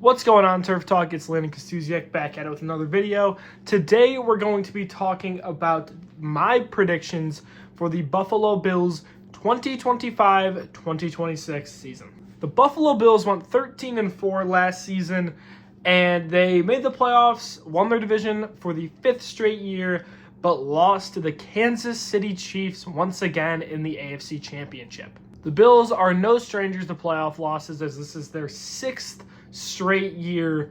What's going on, Turf Talk? It's Landon Kostusiak back at it with another video. Today we're going to be talking about my predictions for the Buffalo Bills 2025-2026 season. The Buffalo Bills went 13-4 last season, and they made the playoffs, won their division for the 5th straight year, but lost to the Kansas City Chiefs once again in the AFC Championship. The Bills are no strangers to playoff losses, as this is their 6th straight year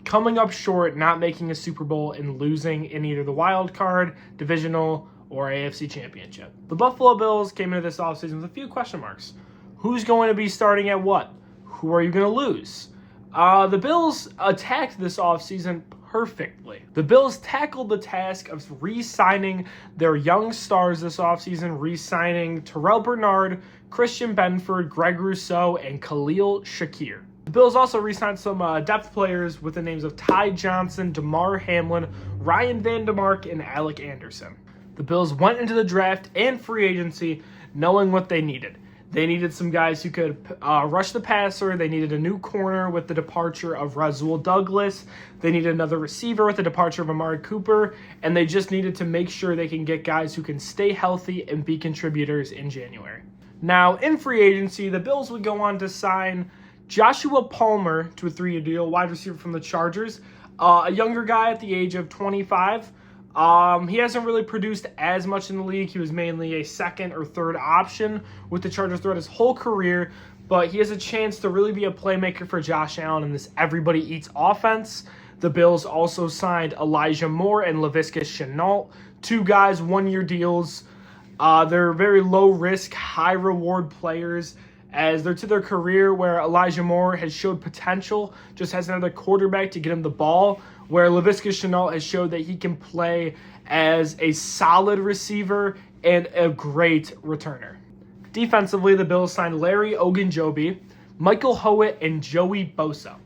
coming up short, not making a Super Bowl and losing in either the wild card, divisional, or AFC Championship. The Buffalo Bills came into this offseason with a few question marks. Who's going to be starting at what? Who are you going to lose? The Bills attacked this offseason perfectly. The Bills tackled the task of re-signing their young stars this offseason, re-signing Terrell Bernard, Christian Benford, Greg Rousseau, and Khalil Shakir. The Bills also re-signed some depth players with the names of Ty Johnson, DeMar Hamlin, Ryan Vandermark, and Alec Anderson. The Bills went into the draft and free agency knowing what they needed. They needed some guys who could rush the passer. They needed a new corner with the departure of Rasul Douglas. They needed another receiver with the departure of Amari Cooper. And they just needed to make sure they can get guys who can stay healthy and be contributors in January. Now, in free agency, the Bills would go on to sign Joshua Palmer to a 3-year deal, wide receiver from the Chargers, a younger guy at the age of 25. He hasn't really produced as much in the league. He was mainly a second or third option with the Chargers throughout his whole career, but he has a chance to really be a playmaker for Josh Allen in this everybody-eats offense. The Bills also signed Elijah Moore and Laviska Shenault, 2 guys, 1-year deals. They're very low-risk, high-reward players, as they're to their career where Elijah Moore has showed potential, just has another quarterback to get him the ball, where Laviska Shenault has showed that he can play as a solid receiver and a great returner. Defensively, the Bills signed Larry Ogunjobi, Michael Howitt, and Joey Bosa.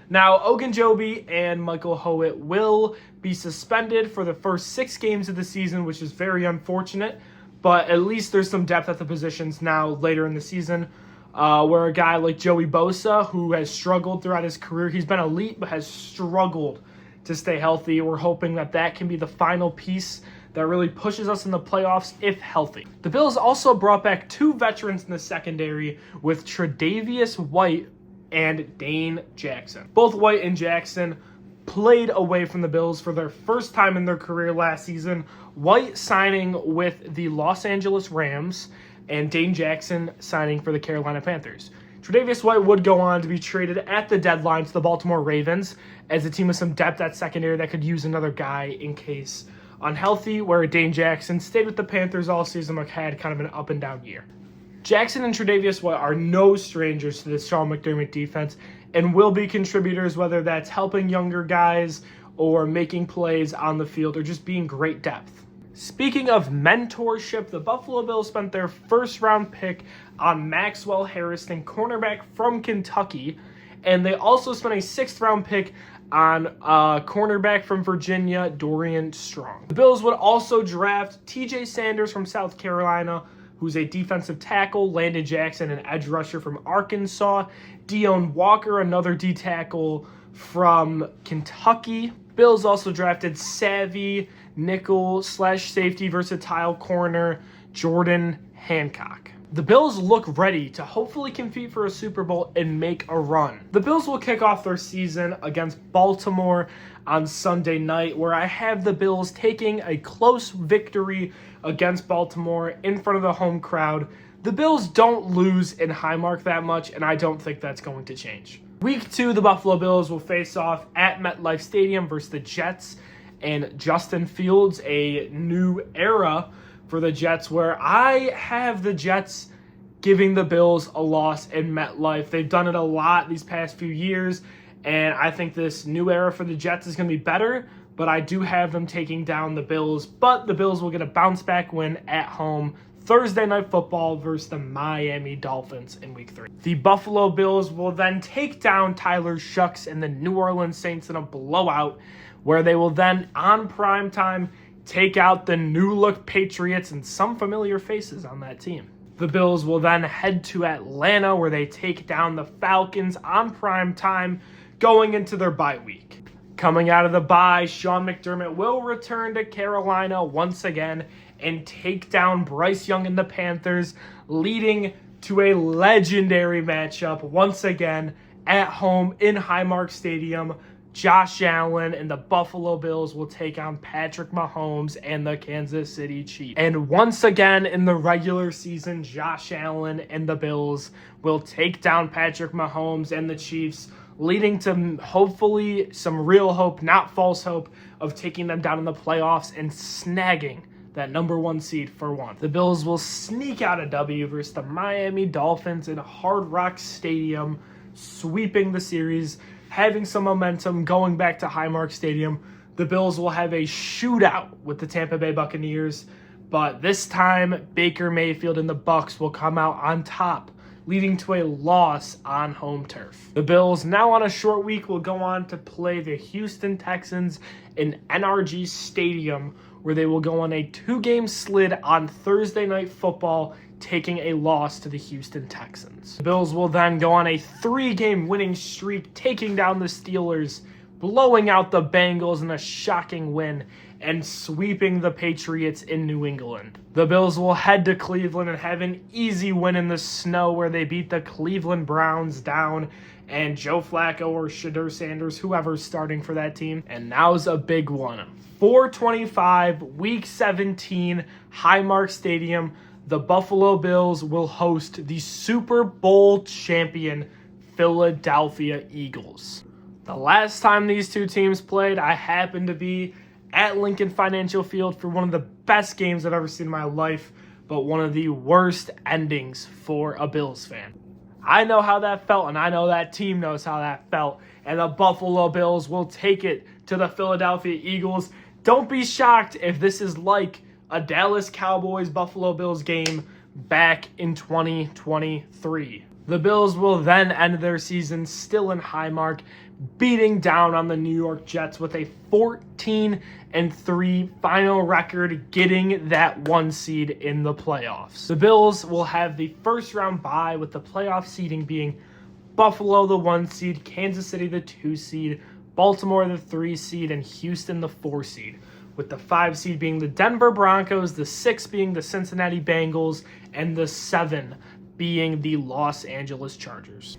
Now, Ogunjobi and Michael Howitt will be suspended for the first 6 games of the season, which is very unfortunate, but at least there's some depth at the positions now later in the season. Where a guy like Joey Bosa, who has struggled throughout his career, he's been elite but has struggled to stay healthy. We're hoping that that can be the final piece that really pushes us in the playoffs if healthy. The Bills also brought back 2 veterans in the secondary with Tre'Davious White and Dane Jackson. Both White and Jackson played away from the Bills for their first time in their career last season. White signing with the Los Angeles Rams, and Dane Jackson signing for the Carolina Panthers. Tre'Davious White would go on to be traded at the deadline to the Baltimore Ravens as a team with some depth at secondary that could use another guy in case unhealthy, where Dane Jackson stayed with the Panthers all season but had kind of an up-and-down year. Jackson and Tre'Davious White are no strangers to the Sean McDermott defense and will be contributors, whether that's helping younger guys or making plays on the field or just being great depth. Speaking of mentorship, the Buffalo Bills spent their first-round pick on Maxwell Harrison, cornerback from Kentucky, and they also spent a 6th-round pick on cornerback from Virginia, Dorian Strong. The Bills would also draft TJ Sanders from South Carolina, who's a defensive tackle, Landon Jackson, an edge rusher from Arkansas, Deone Walker, another D-tackle from Kentucky. Bills also drafted savvy nickel/safety versatile corner Jordan Hancock. The Bills look ready to hopefully compete for a Super Bowl and make a run. The Bills will kick off their season against Baltimore on Sunday night, where I have the Bills taking a close victory against Baltimore in front of the home crowd. The Bills don't lose in Highmark that much, and I don't think that's going to change. Week 2, the Buffalo Bills will face off at MetLife Stadium versus the Jets and Justin Fields, a new era for the Jets, where I have the Jets giving the Bills a loss in MetLife. They've done it a lot these past few years, and I think this new era for the Jets is going to be better, but I do have them taking down the Bills, but the Bills will get a bounce-back win at home Thursday Night Football versus the Miami Dolphins in Week 3. The Buffalo Bills will then take down Tyler Shucks and the New Orleans Saints in a blowout, where they will then, on primetime, take out the new-look Patriots and some familiar faces on that team. The Bills will then head to Atlanta, where they take down the Falcons on primetime going into their bye week. Coming out of the bye, Sean McDermott will return to Carolina once again and take down Bryce Young and the Panthers, leading to a legendary matchup once again at home in Highmark Stadium. Josh Allen and the Buffalo Bills will take on Patrick Mahomes and the Kansas City Chiefs. And once again in the regular season, Josh Allen and the Bills will take down Patrick Mahomes and the Chiefs, leading to hopefully some real hope, not false hope, of taking them down in the playoffs and snagging that number 1 seed for one. The Bills will sneak out a W versus the Miami Dolphins in Hard Rock Stadium, sweeping the series, having some momentum going back to Highmark Stadium. The Bills will have a shootout with the Tampa Bay Buccaneers, but this time Baker Mayfield and the Bucs will come out on top, leading to a loss on home turf. The Bills, now on a short week, will go on to play the Houston Texans in NRG Stadium, where they will go on a 2-game slid on Thursday Night Football, taking a loss to the Houston Texans. The Bills will then go on a 3-game winning streak, taking down the Steelers, blowing out the Bengals in a shocking win, and sweeping the Patriots in New England. The Bills will head to Cleveland and have an easy win in the snow where they beat the Cleveland Browns down, and Joe Flacco or Shedeur Sanders, whoever's starting for that team. And now's a big one. 4/25, Week 17, Highmark Stadium. The Buffalo Bills will host the Super Bowl champion Philadelphia Eagles. The last time these two teams played, I happened to be at Lincoln Financial Field for one of the best games I've ever seen in my life, but one of the worst endings for a Bills fan. I know how that felt, and I know that team knows how that felt, and the Buffalo Bills will take it to the Philadelphia Eagles. Don't be shocked if this is like a Dallas Cowboys-Buffalo Bills game back in 2023. The Bills will then end their season still in Highmark, beating down on the New York Jets with a 14-3 final record, getting that 1 seed in the playoffs. The Bills will have the first round bye, with the playoff seeding being Buffalo the 1 seed, Kansas City the 2 seed, Baltimore the 3 seed, and Houston the 4 seed, with the 5 seed being the Denver Broncos, the 6 being the Cincinnati Bengals, and the 7 being the Los Angeles Chargers.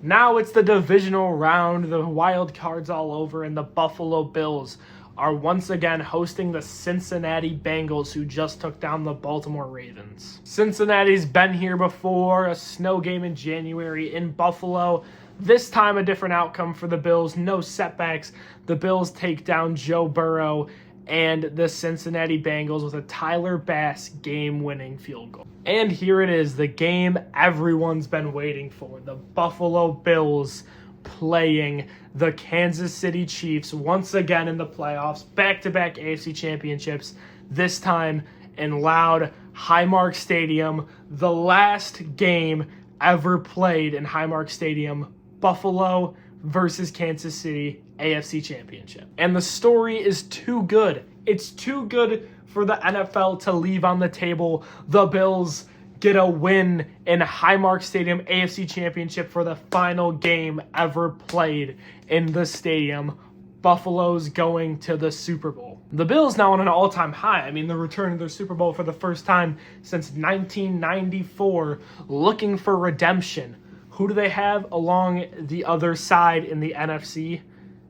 Now it's the divisional round, the wild cards all over, and the Buffalo Bills are once again hosting the Cincinnati Bengals, who just took down the Baltimore Ravens. Cincinnati's been here before, a snow game in January in Buffalo. This time a different outcome for the Bills, no setbacks. The Bills take down Joe Burrow and the Cincinnati Bengals with a Tyler Bass game-winning field goal. And here it is, the game everyone's been waiting for. The Buffalo Bills playing the Kansas City Chiefs once again in the playoffs, back-to-back AFC championships, this time in loud Highmark Stadium. The last game ever played in Highmark Stadium, Buffalo versus Kansas City, AFC Championship. And the story is too good. It's too good for the NFL to leave on the table. The Bills get a win in Highmark Stadium, AFC Championship, for the final game ever played in the stadium. Buffalo's going to the Super Bowl. The Bills now on an all-time high. I mean, they're returning to their Super Bowl for the first time since 1994, looking for redemption. Who do they have along the other side in the NFC?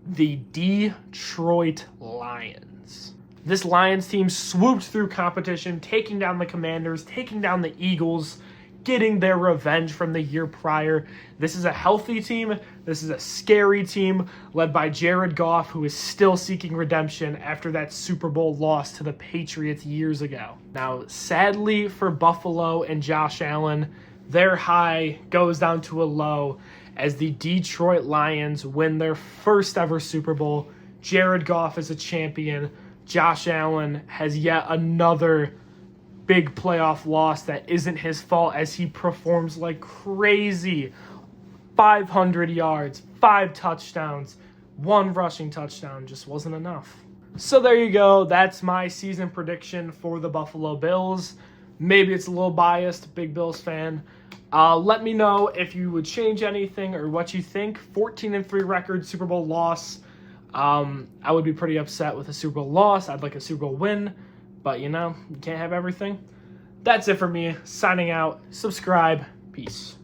The Detroit Lions. This Lions team swooped through competition, taking down the Commanders, taking down the Eagles, getting their revenge from the year prior. This is a healthy team. This is a scary team led by Jared Goff, who is still seeking redemption after that Super Bowl loss to the Patriots years ago. Now, sadly for Buffalo and Josh Allen, their high goes down to a low as the Detroit Lions win their first ever Super Bowl. Jared Goff is a champion. Josh Allen has yet another big playoff loss that isn't his fault, as he performs like crazy. 500 yards, 5 touchdowns, 1 rushing touchdown just wasn't enough. So there you go. That's my season prediction for the Buffalo Bills. Maybe it's a little biased, big Bills fan. Let me know if you would change anything or what you think. 14-3 record, Super Bowl loss. I would be pretty upset with a Super Bowl loss. I'd like a Super Bowl win, but you can't have everything. That's it for me. Signing out. Subscribe. Peace.